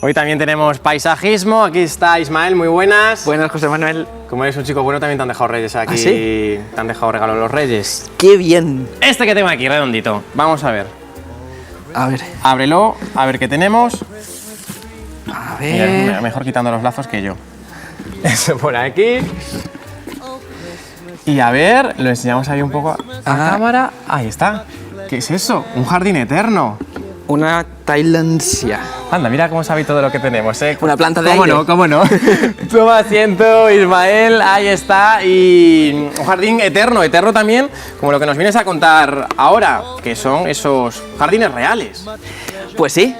Hoy también tenemos paisajismo. Aquí está Ismael, muy buenas. Buenas, José Manuel. Como eres un chico bueno, también te han dejado reyes aquí. ¿Ah, sí? Te han dejado regalo los reyes. ¡Qué bien! Este que tengo aquí, redondito. Vamos a ver. A ver. Ábrelo, a ver qué tenemos. A Mira, ver. mejor quitando los lazos que yo. Eso por aquí. Y a ver, lo enseñamos ahí un poco a cámara. Ahí está. ¿Qué es eso? Un jardín eterno. Una Tailandia. Anda, mira cómo sabe todo lo que tenemos, ¿eh? Una planta de ¿Cómo aire. no? ¿Cómo no? Toma asiento, Ismael, ahí está. Y un jardín eterno, eterno también, como lo que nos vienes a contar ahora, que son esos jardines reales. Pues sí,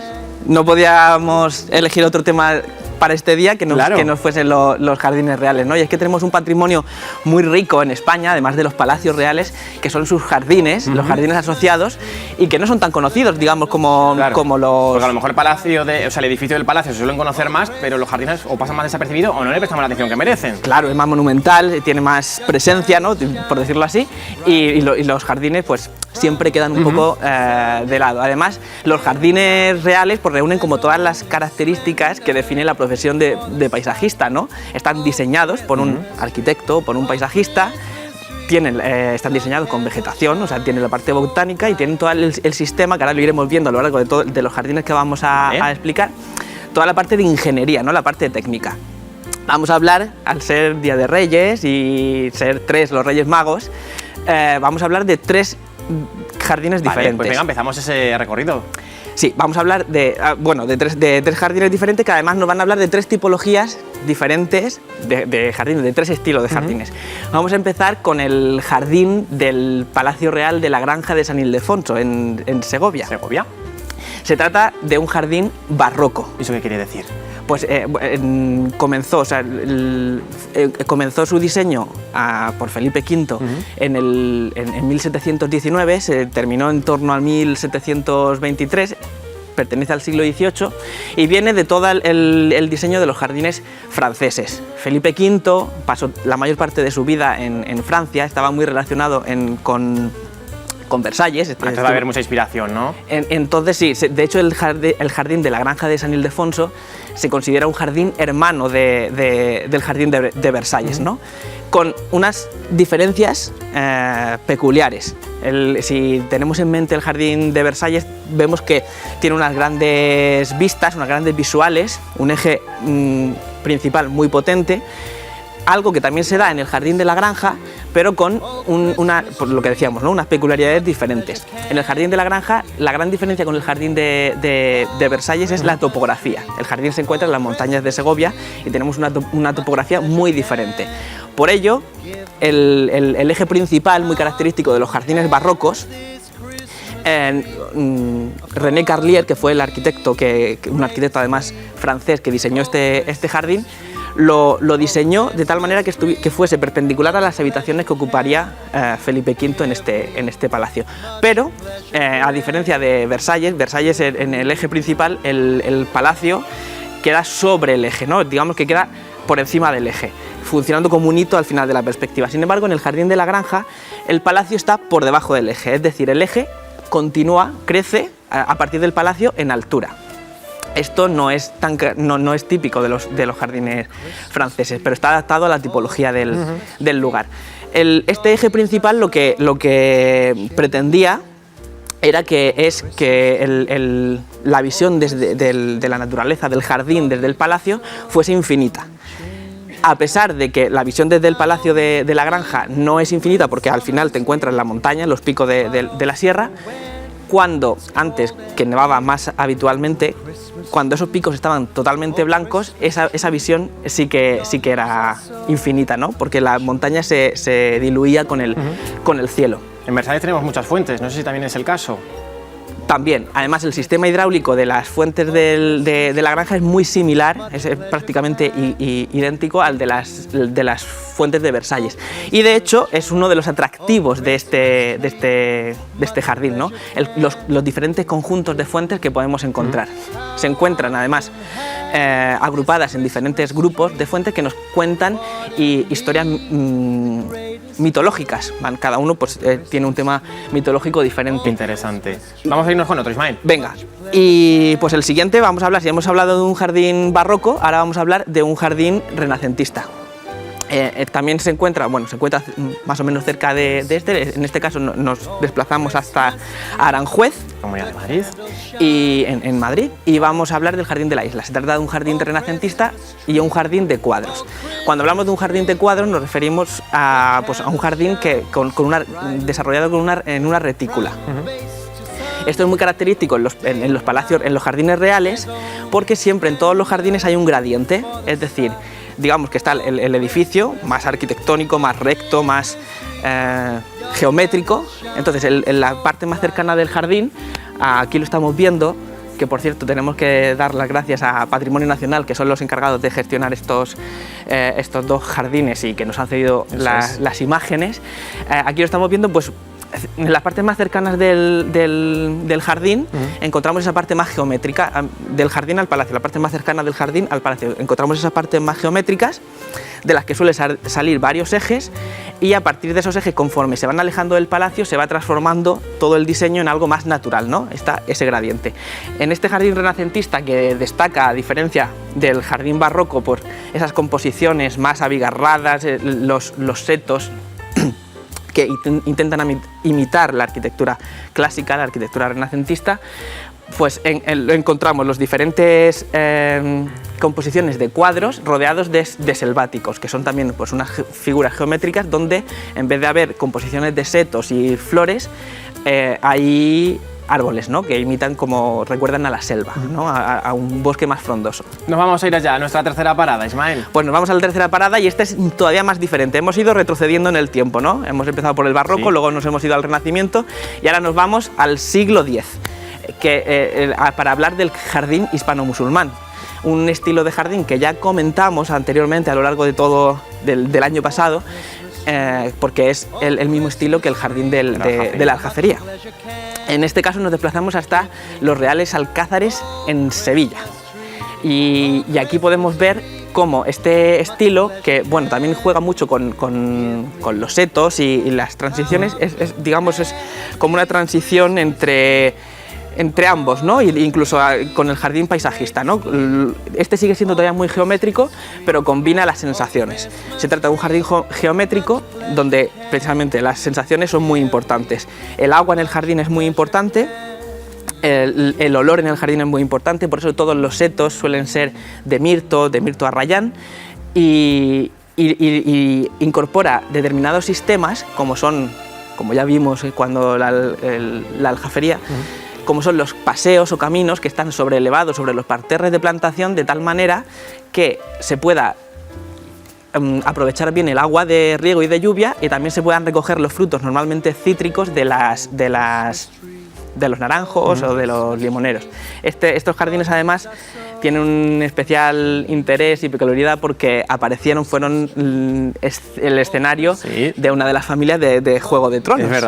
no podíamos elegir otro tema para este día que no fuesen los jardines reales, ¿no? Y es que tenemos un patrimonio muy rico en España, además de los palacios reales, que son sus jardines, los jardines asociados, y que no son tan conocidos, digamos, como los... Porque a lo mejor el palacio, el edificio del palacio se suelen conocer más, pero los jardines o pasan más desapercibidos o no le prestamos la atención que merecen. Claro, es más monumental, tiene más presencia, ¿no? Por decirlo así, y los jardines, pues, siempre quedan un poco de lado. Además, los jardines reales pues reúnen como todas las características que definen la profesión de paisajista, ¿no? Están diseñados por un arquitecto, por un paisajista, están diseñados con vegetación, o sea, tienen la parte botánica y tienen todo el sistema, que ahora lo iremos viendo a lo largo de los jardines que vamos a explicar, toda la parte de ingeniería, ¿no? La parte técnica. Vamos a hablar, al ser Día de Reyes y ser 3 los Reyes Magos, vamos a hablar de 3 jardines diferentes. Pues venga, empezamos ese recorrido. Sí, vamos a hablar de tres jardines diferentes, que además nos van a hablar de 3 tipologías diferentes de jardines, de 3 estilos de jardines. Vamos a empezar con el jardín del Palacio Real de la Granja de San Ildefonso, en Segovia. ¿Segovia? Se trata de un jardín barroco. ¿Eso qué quiere decir? Pues comenzó su diseño por Felipe V en 1719, se terminó en torno al 1723, pertenece al siglo XVIII y viene de todo el diseño de los jardines franceses. Felipe V pasó la mayor parte de su vida en Francia, estaba muy relacionado con Versalles. Entonces va a haber mucha inspiración, ¿no? Entonces sí, de hecho el jardín de la Granja de San Ildefonso se considera un jardín hermano del jardín de Versalles, ¿no? Con unas diferencias peculiares. Si tenemos en mente el jardín de Versalles, vemos que tiene unas grandes vistas, unas grandes visuales, un eje principal muy potente, algo que también se da en el jardín de la Granja, pero con por lo que decíamos, ¿no? Unas peculiaridades diferentes. En el jardín de la Granja, la gran diferencia con el jardín de Versalles es la topografía. El jardín se encuentra en las montañas de Segovia y tenemos una topografía muy diferente. Por ello, el eje principal, muy característico de los jardines barrocos, René Carlier, que fue el arquitecto, un arquitecto además francés que diseñó este jardín, lo diseñó de tal manera que fuese perpendicular a las habitaciones que ocuparía Felipe V en este palacio. Pero, a diferencia de Versalles en el eje principal, el palacio queda sobre el eje, ¿no? Digamos que queda por encima del eje, funcionando como un hito al final de la perspectiva. Sin embargo, en el jardín de la Granja, el palacio está por debajo del eje, es decir, el eje crece a partir del palacio en altura. Esto no es típico de los jardines franceses, pero está adaptado a la tipología del lugar. Este eje principal lo que pretendía era que la visión de la naturaleza del jardín desde el palacio fuese infinita. A pesar de que la visión desde el palacio de la Granja no es infinita, porque al final te encuentras en la montaña, en los picos de la sierra, antes que nevaba más habitualmente, cuando esos picos estaban totalmente blancos, esa visión sí que era infinita, ¿no? Porque la montaña se diluía con el cielo. En Versalles tenemos muchas fuentes, no sé si también es el caso. También, además el sistema hidráulico de las fuentes de la Granja es muy similar, es prácticamente idéntico al de las fuentes de Versalles. Y de hecho es uno de los atractivos de este jardín, ¿no? Los diferentes conjuntos de fuentes que podemos encontrar. Se encuentran además agrupadas en diferentes grupos de fuentes que nos cuentan historias mitológicas. Cada uno pues, tiene un tema mitológico diferente. Interesante. Vamos a irnos con otro, Ismael. Venga, y pues el siguiente vamos a hablar, si hemos hablado de un jardín barroco, ahora vamos a hablar de un jardín renacentista. También se encuentra más o menos cerca de este, en este caso nos desplazamos hasta Aranjuez, Comunidad de Madrid. y en Madrid, y vamos a hablar del Jardín de la Isla. Se trata de un jardín renacentista y un jardín de cuadros. Cuando hablamos de un jardín de cuadros nos referimos a un jardín desarrollado en una retícula. Esto es muy característico en los palacios, en los jardines reales, porque siempre en todos los jardines hay un gradiente, es decir, digamos que está el edificio más arquitectónico, más recto, más geométrico. Entonces en la parte más cercana del jardín, aquí lo estamos viendo, que por cierto tenemos que dar las gracias a Patrimonio Nacional, que son los encargados de gestionar estos dos jardines y que nos han cedido las imágenes. Aquí lo estamos viendo, pues en las partes más cercanas del jardín encontramos esa parte más geométrica, del jardín al palacio, la parte más cercana del jardín al palacio. Encontramos esas partes más geométricas, de las que suele salir varios ejes, y a partir de esos ejes, conforme se van alejando del palacio, se va transformando todo el diseño en algo más natural, ¿no? Está ese gradiente. En este jardín renacentista, que destaca, a diferencia del jardín barroco, por esas composiciones más abigarradas, los setos que intentan imitar la arquitectura clásica, la arquitectura renacentista, pues encontramos los diferentes composiciones de cuadros rodeados de selváticos, que son también pues, unas figuras geométricas donde, en vez de haber composiciones de setos y flores, hay árboles, ¿no? Que imitan, como recuerdan a la selva, ¿no? A un bosque más frondoso. Nos vamos a ir allá a nuestra tercera parada, Ismael. Pues nos vamos a la tercera parada, y esta es todavía más diferente. Hemos ido retrocediendo en el tiempo, ¿no? Hemos empezado por el barroco, sí. Luego nos hemos ido al Renacimiento y ahora nos vamos al siglo X, para hablar del jardín hispano-musulmán. Un estilo de jardín que ya comentamos anteriormente a lo largo de todo del año pasado, porque es el mismo estilo que el jardín de la Aljafería. En este caso nos desplazamos hasta los Reales Alcázares en Sevilla, y aquí podemos ver cómo este estilo, que bueno, también juega mucho con los setos y las transiciones, digamos, es como una transición entre ambos, ¿no? Incluso con el jardín paisajista, ¿no? Este sigue siendo todavía muy geométrico, pero combina las sensaciones. Se trata de un jardín geométrico donde precisamente las sensaciones son muy importantes. El agua en el jardín es muy importante, el olor en el jardín es muy importante, por eso todos los setos suelen ser de mirto arrayán, y incorpora determinados sistemas, como ya vimos cuando la Aljafería, como son los paseos o caminos que están elevados sobre los parterres de plantación, de tal manera que se pueda aprovechar bien el agua de riego y de lluvia, y también se puedan recoger los frutos normalmente cítricos de los naranjos o de los limoneros. Estos jardines además tienen un especial interés y peculiaridad porque fueron el escenario de una de las familias de Juego de Tronos. Es verdad.